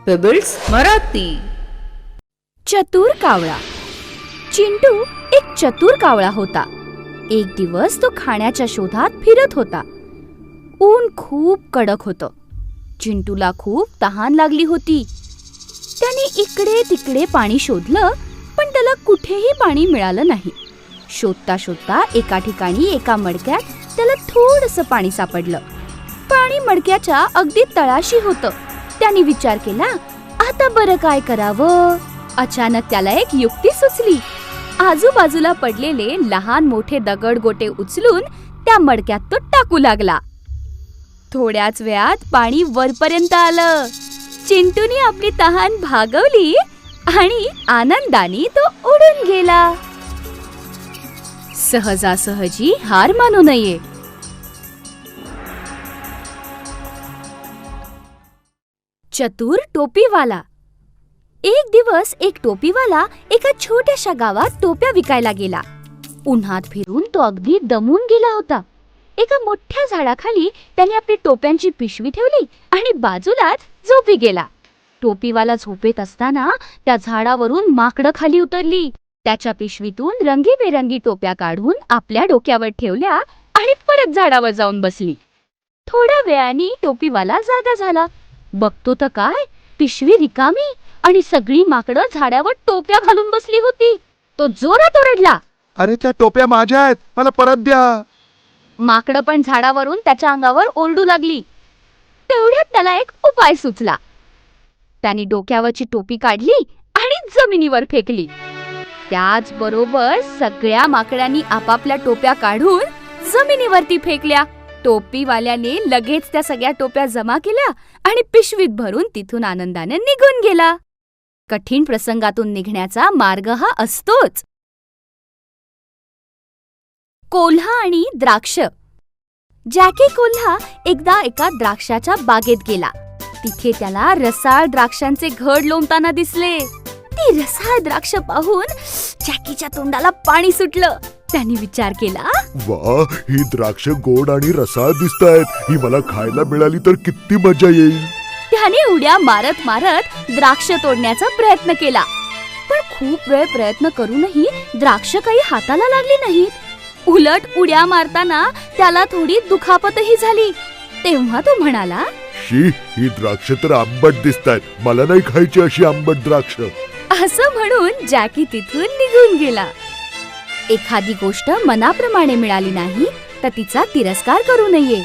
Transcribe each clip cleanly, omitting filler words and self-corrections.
Pebbles Marathi. चतुर कावळा. चिंटू एक चतुर कावळा होता. एक दिवस तो खाण्याच्या शोधात फिरत होता. ऊन खूप कडक होतं. चिंटूला खूप तहान लागली होती. त्याने इकडे तिकडे पाणी शोधलं, पण त्याला कुठेही पाणी मिळालं नाही. शोधता शोधता एका ठिकाणी एका मडक्यात त्याला थोडंसं पाणी सापडलं. पाणी मडक्याच्या अगदी तळाशी होतं. त्याने विचार केला, आता बरं काय करावं. अचानक त्याला एक युक्ती सुचली. आजूबाजूला पडलेले लहान मोठे दगड गोटे उचलून त्या मडक्यात तो टाकू लागला. थोड्याच वेळात पाणी वरपर्यंत आलं. चिंटूने आपली तहान भागवली आणि आनंदाने तो उडून गेला. सहजासहजी हार मानू नये. चतुर टोपीवाला. एक दिवस एक टोपीवाला एका छोट्याशा गावात टोप्या विकायला गेला. उन्हात फिरून तो अगदी दमून गेला होता. एका मोठ्या झाडाखाली त्याने आपली टोप्यांची पिशवी ठेवली आणि बाजूलाच झोपी गेला. टोपीवाला झोपेत असताना त्या झाडावरून माकडं खाली उतरली. त्याच्या पिशवीतून रंगीबेरंगी टोप्या काढून आपल्या डोक्यावर ठेवल्या आणि परत झाडावर जाऊन बसली. थोड्या वेळाने टोपीवाला जागा झाला. बघतो तर काय, पिशवी रिकामी आणि सगळी माकडं झाडावर टोप्या घालून बसली होती. तो जोरात ओरडला, अरे त्या टोप्या माझ्या आहेत, मला परत द्या. माकडं पण झाडावरून त्याच्या अंगावर ओरडू लागली. तेवढ्यात त्याला एक उपाय सुचला. त्याने डोक्यावरची टोपी काढली आणि जमिनीवर फेकली. त्याचबरोबर सगळ्या माकडांनी आपापल्या टोप्या काढून जमिनीवरती फेकल्या. टोपीवाल्याने लगेच त्या सगळ्या टोप्या जमा केल्या आणि पिशवीत भरून तिथून आनंदाने निघून गेला. कठीण प्रसंगातून निघण्याचा मार्ग हा असतोच. कोल्हा आणि द्राक्ष. जॅकी कोल्हा एकदा एका द्राक्षाच्या बागेत गेला. तिथे त्याला रसाळ द्राक्षांचे घड लोंबताना दिसले. ती रसाळ द्राक्ष पाहून जॅकीच्या तोंडाला पाणी सुटलं. त्याने विचार केला, वा, ही द्राक्ष गोड आणि रसाळ दिसतायत. ही मला खायला मिळाली तर किती मजा येईल. त्याने उड्या मारत मारत द्राक्ष तोडण्याचा प्रयत्न केला. पण खूप वेळ प्रयत्न करूनही द्राक्ष काही हाताला लागली नाहीत. उलट उड्या मारताना त्याला थोडी दुखापतही झाली. तेव्हा तो म्हणाला, शी, ही द्राक्ष तर आंबट दिसतायत. मला नाही खायची अशी आंबट द्राक्ष. असं म्हणून जॅकी तिथून निघून गेला. एखादी गोष्ट मनाप्रमाणे मिळाली नाही तर तिचा तिरस्कार करू नये.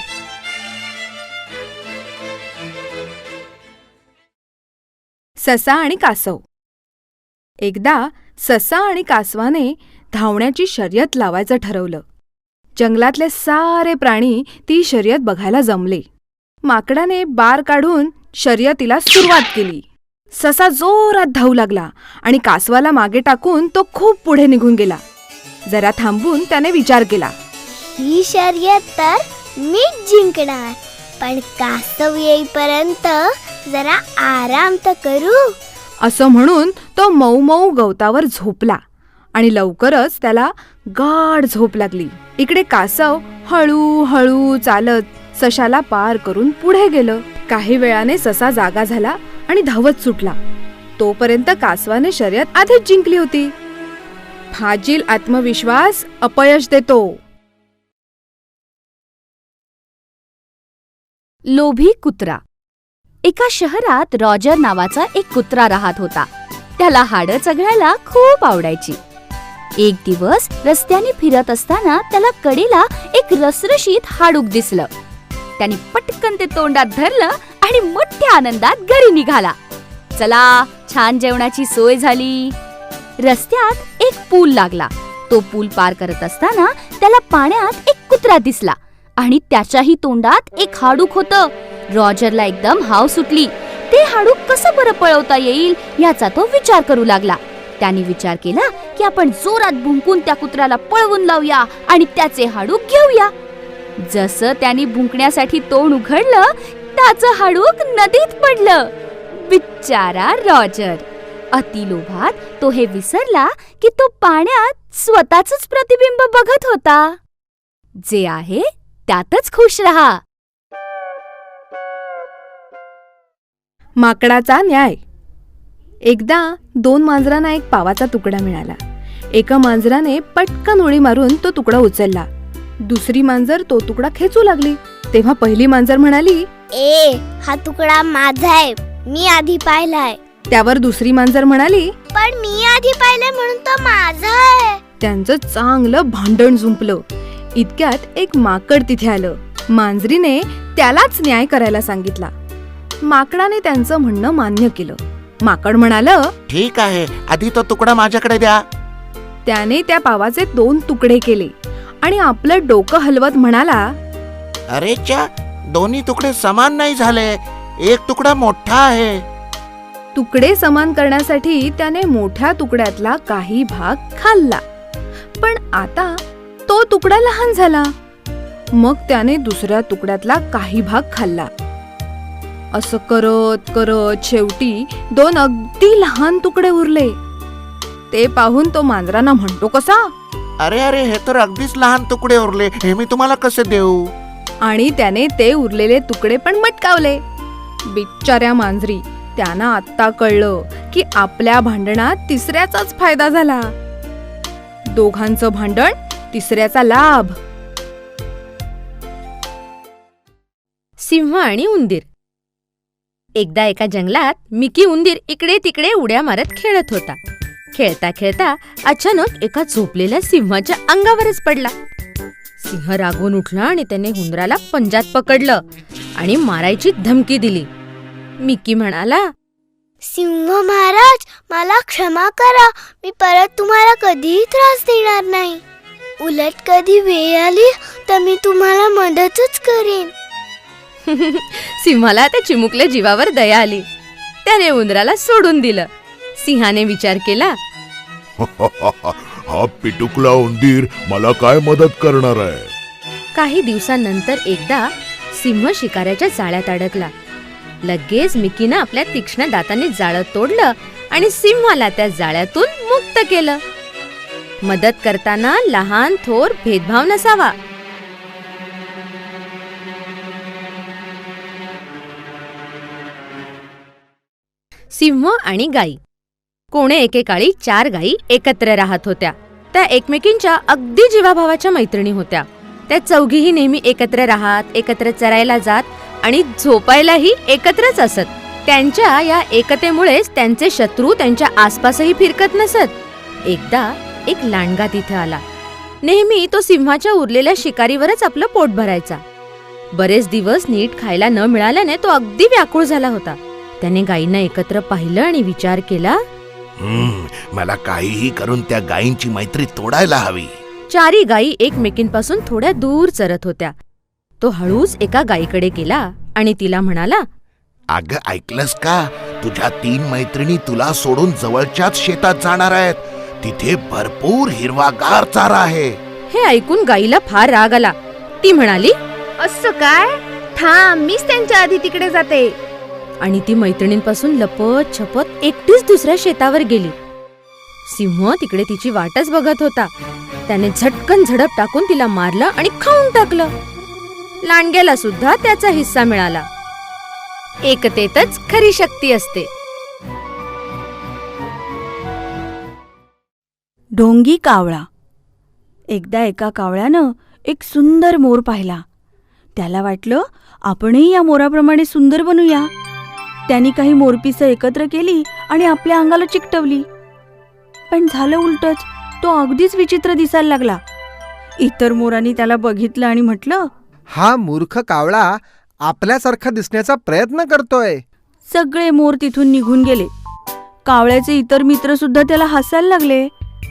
ससा आणि कासव. एकदा ससा आणि कासवाने धावण्याची शर्यत लावायचं ठरवलं. जंगलातले सारे प्राणी ती शर्यत बघायला जमले. माकडाने बार काढून शर्यतीला सुरुवात केली. ससा जोरात धावू लागला आणि कासवाला मागे टाकून तो खूप पुढे निघून गेला. जरा थांबून त्याने विचार केला, ही शर्यत तर मीच जिंकणार, पण कासव येईपर्यंत जरा आराम तर करू. असं म्हणून तो मऊ मऊ गवतावर झोपला आणि लवकरच त्याला गाढ झोप लागली. इकडे कासव हळूहळू चालत सशाला पार करून पुढे गेलं. काही वेळाने ससा जागा झाला आणि धावत सुटला. तोपर्यंत कासवाने शर्यत आधीच जिंकली होती. फाजील आत्मविश्वास अपयश देतो. लोभी कुत्रा. एका शहरात रॉजर नावाचा एक कुत्रा राहत होता. त्याला हाडं चघळायला खूप आवडायची. एक दिवस रस्त्याने फिरत असताना त्याला कडेला एक रसरशीत हाडूक दिसलं. त्याने पटकन ते तोंडात धरलं आणि मोठ्या आनंदात घरी निघाला. चला, छान जेवणाची सोय झाली. रस्त्यात एक पूल लागला. तो पूल पार करत असताना त्याला पाण्यात एक कुत्रा दिसला आणि त्याच्याही तोंडात एक हाडूक होतं. रॉजरला एकदम हाव सुटली. ते हाडूक कसं बरं पळवता येईल याचा तो विचार करू लागला. त्याने विचार केला की आपण जोरात भुंकून त्या कुत्र्याला पळवून लावूया आणि त्याचे हाडूक घेऊया. जसं त्याने भुंकण्यासाठी तोंड उघडलं, त्याचं हाडूक नदीत पडलं. बिचारा रॉजर. अतिलोभात तो हे विसरला की तो पाण्यात स्वतःच प्रतिबिंब बघत होता. जे आहे त्यातच खुश रहा. माकडाचा न्याय. एकदा 2 मांजरांना एक पावाचा तुकडा मिळाला. एका मांजराने पटकन उडी मारून तो तुकडा उचलला. दुसरी मांजर तो तुकडा खेचू लागली. तेव्हा पहिली मांजर म्हणाली, हा तुकडा माझा आहे, मी आधी पाहिलाय. त्यावर दुसरी मांजर म्हणाली, पण मी आधी पाहिलंय म्हणून तो माझा आहे. त्यांचं चांगलं भांडण जुंपलं. इतक्यात एक माकड तिथे आलं. मांजरीने त्यालाच न्याय करायला सांगितला. माकडाने त्यांचं म्हणणं मान्य केलं. माकड म्हणालं, ठीक आहे, आधी तो तुकडा माझ्याकडे द्या. त्याने त्या पावाचे 2 तुकडे केले आणि आपलं डोकं हलवत म्हणाला, अरे च्या, दोन्ही तुकडे समान नाही झाले, एक तुकडा मोठा आहे. तुकडे समान करण्यासाठी त्याने मोठ्या तुकड्यातला काही भाग खाल्ला. पण आता तो तुकडा लहान झाला. मग त्याने दुसऱ्या तुकड्यातला काही भाग खाल्ला. असं करत करत शेवटी 2 अगदी लहान तुकडे उरले. ते पाहून तो मांजरांना म्हणतो कसा, अरे अरे, हे तर अगदीच लहान तुकडे उरले, हे मी तुम्हाला कसे देऊ? आणि त्याने ते उरलेले तुकडे पण मटकावले. बिचाऱ्या मांजरी, त्यांना आत्ता कळलं की आपल्या भांडणात तिसऱ्याचाच फायदा झाला. दोघांचं भांडण, तिसऱ्याचा लाभ. सिंह आणि उंदीर. एकदा एका जंगलात मिकी उंदीर इकडे तिकडे उड्या मारत खेळत होता. खेळता खेळता अचानक एका झोपलेल्या सिंहाच्या अंगावरच पडला. सिंह रागवून उठला आणि त्याने उंदराला पंजात पकडलं आणि मारायची धमकी दिली. मिकी म्हणाला, सिंह महाराज, मला क्षमा करा, मी परत तुम्हाला कधीही त्रास देणार नाही. उलट कधी वेळ आली तर मी तुम्हाला मदतच करेन. सिंहाला त्या चिमुकल्या जीवावर दया आली. त्याने उंदराला सोडून दिलं. सिंहाने विचार केला, हा पिटुकला उंदीर मला काय मदत करणार आहे? काही दिवसांनंतर एकदा सिंह शिकाऱ्याच्या जाळ्यात अडकला. लगेच मिकीनं आपल्या तीक्ष्ण दाताने जाळं तोडलं आणि सिंहाला त्या जाळ्यातून मुक्त केलं. मदत करताना लहान थोर भेदभाव नसावा. सिंह आणि गायी. कोणे एकेकाळी 4 गायी एकत्र राहत होत्या. त्या एकमेकींच्या अगदी जीवाभावाच्या मैत्रिणी होत्या. त्या चौघीही नेहमी एकत्र राहत, एकत्र चरायला जात आणि झोपायलाही एकत्रच असत. त्यांच्या या एकतेमुळेच त्यांचे शत्रू त्यांच्या आसपासही फिरकत नसत. एकदा एक लांडगा तिथे आला. नेहमी तो सिंहाच्या उरलेल्या शिकारीवरच आपलं पोट भरायचा. बरेच दिवस नीट खायला न मिळाल्याने तो अगदी व्याकुळ झाला होता. त्याने गायींना एकत्र पाहिलं आणि विचार केला, मला काहीही करून त्या गायींची मैत्री तोडायला हवी. 4 गायी एकमेकींपासून थोड्या दूर चरत होत्या. तो हळूच एका गायीकडे गेला आणि तिला म्हणाला, अगं, ऐकलंस का? तुझ्या 3 मैत्रिणी तुला सोडून जवळच्याच शेतात जाणार आहेत. तिथे भरपूर हिरवागार चारा आहे. हे ऐकून गायीला फार राग आला. ती म्हणाली, असं काय? थांब, मीच त्यांच्या आधी तिकडे जाते. आणि ती मैत्रिणींपासून लपत छपत एकटीच दुसऱ्या शेतावर गेली. सिंह तिकडे तिची वाटच बघत होता. त्याने झटकन झडप टाकून तिला मारलं आणि खाऊन टाकलं. लांडग्याला सुद्धा त्याचा हिस्सा मिळाला. एकतेतच खरी शक्ती असते. ढोंगी कावळा. एकदा एका कावळ्यानं एक सुंदर मोर पाहिला. त्याला वाटलं आपणही या मोराप्रमाणे सुंदर बनूया. त्यांनी काही मोरपिसं एकत्र केली आणि आपल्या अंगाला चिकटवली. पण झालं उलटच. तो अगदीच विचित्र दिसायला लागला. इतर मोरांनी त्याला बघितलं आणि म्हटलं, हा मूर्ख कावळा आपल्यासारखा दिसण्याचा प्रयत्न करतोय. सगळे मोर तिथून निघून गेले. कावळ्याचे इतर मित्र सुद्धा त्याला हसायला लागले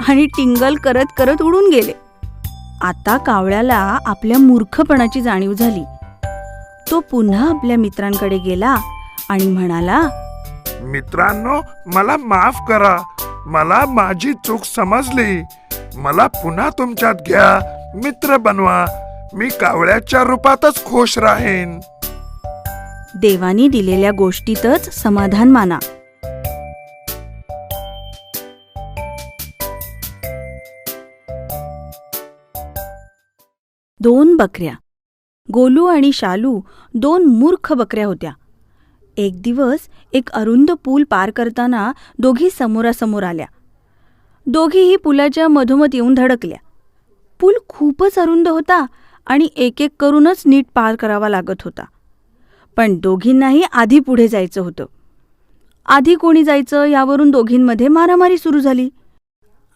आणि टिंगल करत करत उडून गेले. आता कावळ्याला आपल्या मूर्खपणाची जाणीव झाली. तो पुन्हा आपल्या मित्रांकडे गेला आणि म्हणाला, मित्रांनो, मला माफ करा, मला माझी चूक समजली. मला पुन्हा तुमच्यात घ्या, मित्र बनवा. मी कावळ्याच्या रूपातच खुश राहीन. देवानी दिलेल्या गोष्टीतच समाधान माना. दोन बकऱ्या. गोलू आणि शालू 2 मूर्ख बकऱ्या होत्या. एक दिवस एक अरुंद पूल पार करताना दोघी समोरासमोर आल्या. दोघीही पुलाच्या मधोमध येऊन धडकल्या. पूल खूपच अरुंद होता आणि एक एक करूनच नीट पार करावा लागत होता. पण दोघींनाही आधी पुढे जायचं होतं. आधी कोणी जायचं यावरून दोघींमध्ये मारामारी सुरू झाली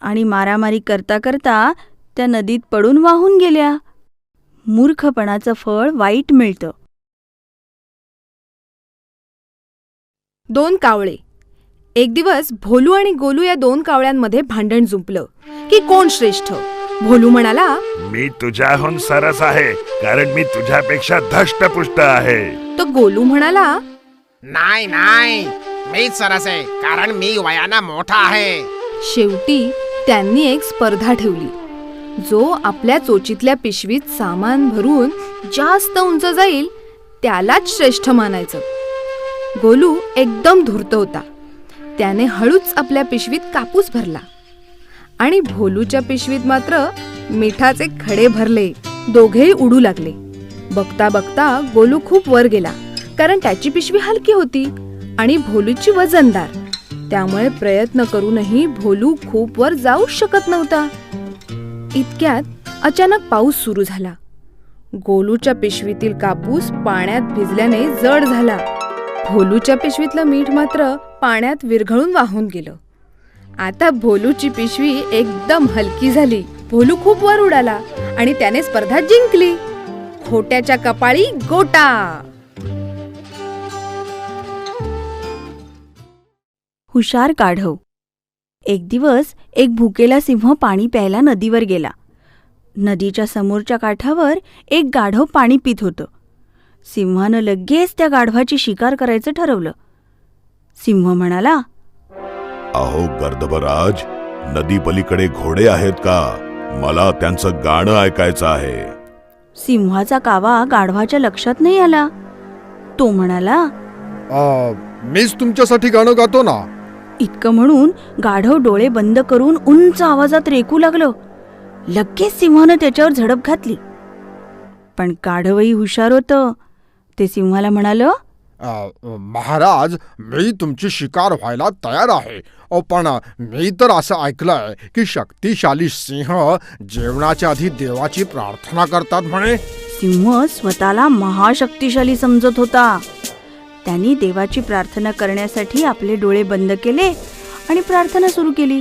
आणि मारामारी करता करता त्या नदीत पडून वाहून गेल्या. मूर्खपणाचं फळ वाईट मिळतं. 2 कावळे. एक दिवस भोलू आणि गोलू या 2 कावळ्यांमध्ये भांडण जुंपलं की कोण श्रेष्ठ. भोलू म्हणाला, मी तुझ्याहून सरस आहे, कारण मी तुझ्यापेक्षा धष्टपुष्ट आहे. तर गोलू म्हणाला, नाही नाही, मीच सरस आहे, कारण मी वयानं मोठा आहे. शेवटी त्यांनी एक स्पर्धा ठेवली. जो आपल्या चोचीतल्या पिशवीत सामान भरून जास्त उंच जाईल त्यालाच श्रेष्ठ मानायचं. गोलू एकदम धूर्त होता. त्याने हळूच आपल्या पिशवीत कापूस भरला आणि भोलूच्या पिशवीत मात्र मिठाचे खडे भरले. दोघेही उडू लागले. बघता बघता गोलू खूप वर गेला, कारण त्याची पिशवी हलकी होती आणि भोलूची वजनदार. त्यामुळे प्रयत्न करूनही भोलू खूप वर जाऊ शकत नव्हता. इतक्यात अचानक पाऊस सुरू झाला. गोलूच्या पिशवीतील कापूस पाण्यात भिजल्याने जड झाला. भोलूच्या पिशवीतलं मीठ मात्र पाण्यात विरघळून वाहून गेलं. आता भोलूची पिशवी एकदम हलकी झाली. भोलू खूप वर उडाला आणि त्याने स्पर्धा जिंकली. खोट्याच्या कपाळी गोटा. हुशार गाढव. एक दिवस एक भुकेला सिंह पाणी प्यायला नदीवर गेला. नदीच्या समोरच्या काठावर एक गाढव पाणी पित होतं. सिंहानं लगेच त्या गाढवाची शिकार करायचं ठरवलं. सिंह म्हणाला, अहो गर्दभराज, नदी पलीकडे घोडे आहेत का? मला त्यांचं गाणं ऐकायचं आहे. सिंहाचा कावा गाढवाच्या लक्षात नाही आला. तो म्हणाला, मीच तुमच्यासाठी गाणं गातो ना. इतकं म्हणून गाढव डोळे बंद करून उंच आवाजात रेकू लागलं. लगेच सिंहानं त्याच्यावर झडप घातली. पण गाढवही हुशार होतं. ते सिंहाला म्हणालं, महाराज, मी तुमची शिकार व्हायला तयार आहे. पण मी तर असं ऐकलंय की शक्तिशाली सिंह जेवणाच्या आधी देवाची प्रार्थना करतात म्हणे. सिंह स्वतःला महाशक्तिशाली समजत होता. त्यांनी देवाची प्रार्थना करण्यासाठी आपले डोळे बंद केले आणि प्रार्थना सुरू केली.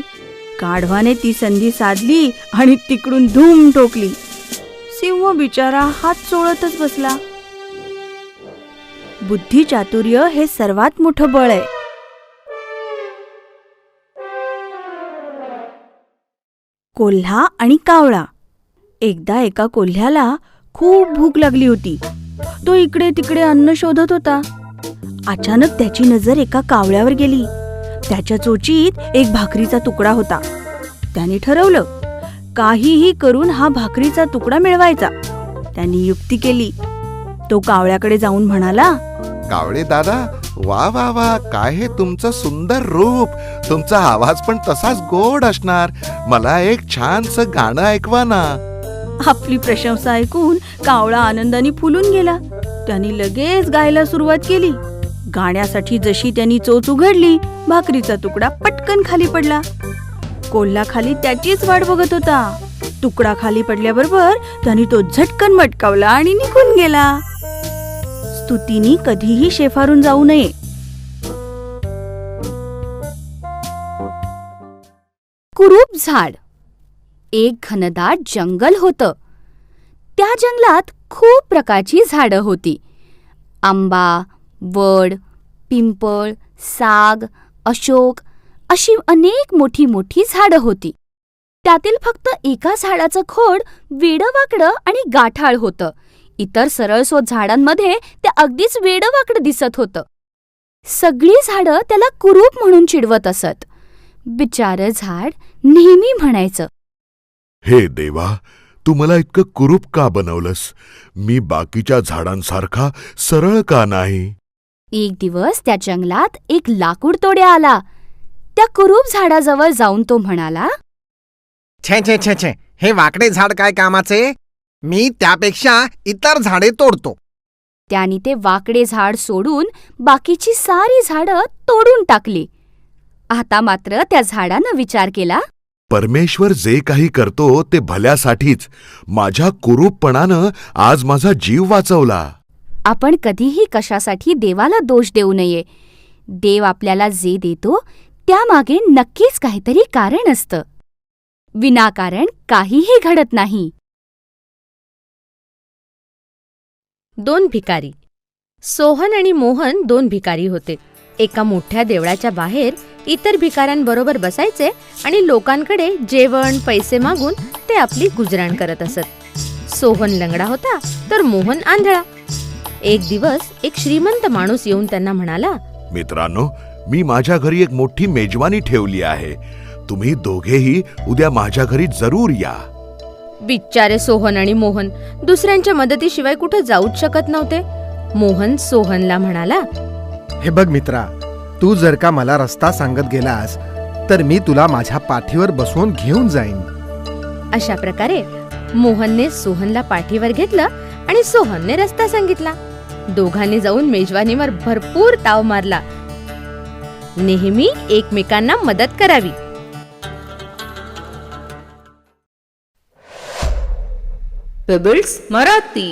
गाढवाने ती संधी साधली आणि तिकडून धूम ठोकली. सिंह बिचारा हात चोळतच बसला. बुद्धी चातुर्य हे सर्वात मोठं बळ आहे. कोल्हा आणि कावळा. एकदा एका कोल्ह्याला खूप भूक लागली होती. तो इकडे तिकडे अन्न शोधत होता. अचानक त्याची नजर एका कावळ्यावर गेली. त्याच्या चोचीत एक भाकरीचा तुकडा होता. त्याने ठरवलं, काहीही करून हा भाकरीचा तुकडा मिळवायचा. त्यांनी युक्ती केली. तो कावळ्याकडे जाऊन म्हणाला, कावळे दादा, वा वा वा, काय हे तुमचं सुंदर रूप. तुमचा आवाज पण तसाच गोड असणार. मला एक छानसं गाणं ऐकवा ना. आपली प्रशंसा ऐकून कावळा आनंदाने फुलून गेला. त्यांनी लगेच गायला सुरुवात केली. गाण्यासाठी जशी त्यांनी चोच उघडली, भाकरीचा तुकडा पटकन खाली पडला. कोल्हा खाली त्याचीच वाट बघत होता. तुकडा खाली पडल्याबरोबर त्यांनी तो झटकन मटकावला आणि निघून गेला. स्तुतीनी कधीही शेफारून जाऊ नये. कुरूप झाड. एक घनदाट जंगल होतं. त्या जंगलात खूप प्रकारची झाडं होती. आंबा, वड, पिंपळ, साग, अशोक अशी अनेक मोठी मोठी झाडं होती. त्यातील फक्त एका झाडाचं खोड वेडवाकडं आणि गाठाळ होतं. इतर सरळसोट झाडांमध्ये ते अगदीच वेडवाकडं दिसत होतं. सगळी झाडं त्याला कुरूप म्हणून चिडवत असत. बिचारं झाड नेहमी म्हणायचं, हे देवा, तू मला इतकं कुरूप का बनवलंस? मी बाकीच्या झाडांसारखा सरळ का नाही? एक दिवस त्या जंगलात एक लाकूड तोड्या आला. त्या कुरूप झाडाजवळ जाऊन तो म्हणाला, छे छे छे छे, हे वाकडे झाड काय कामाचे? मी त्यापेक्षा इतर झाडे तोडतो. रस्त्याने ते वाकडे झाड सोडून बाकीची सारी झाडं तोडून टाकली. आता मात्र त्या झाडानं विचार केला, परमेश्वर जे काही करतो ते भल्यासाठीच. माझ्या कुरूपपणानं आज माझा जीव वाचवला. आपण कधीही कशासाठी देवाला दोष देऊ नये. देव आपल्याला जे देतो त्यामागे नक्कीच काहीतरी कारण असतं. विनाकारण काहीही घडत नाही. 2 भिकारी. सोहन आणि मोहन 2 भिकारी होते. एका मोठ्या देवळाच्या बाहेर इतर भिकाऱ्यांबरोबर बसायचे आणि लोकांकडे जेवण पैसे मागून ते आपली गुजराण करत असत. सोहन लंगडा होता तर मोहन आंधळा. एक दिवस एक श्रीमंत माणूस येऊन त्यांना म्हणाला, मित्रांनो, मी माझ्या घरी एक मोठी मेजवानी ठेवली आहे. तुम्ही दोघेही उद्या माझ्या घरी जरूर या. बिचारे सोहन आणि मोहन दुसऱ्यांच्या मदतीशिवाय कुठे जाऊच शकत नव्हते. मोहन सोहनला म्हणाला, हे बघ मित्रा, तू जर का मला रस्ता सांगत गेलास तर मी तुला माझ्या पाठीवर बसवून घेऊन जाईन. अशा प्रकारे मोहनने सोहनला पाठीवर घेतलं आणि सोहनने रस्ता सांगितला. दोघांनी जाऊन मेजवानीवर भरपूर ताव मारला. नेहमी एकमेकांना मदत करावी. पेबल्स मराठी.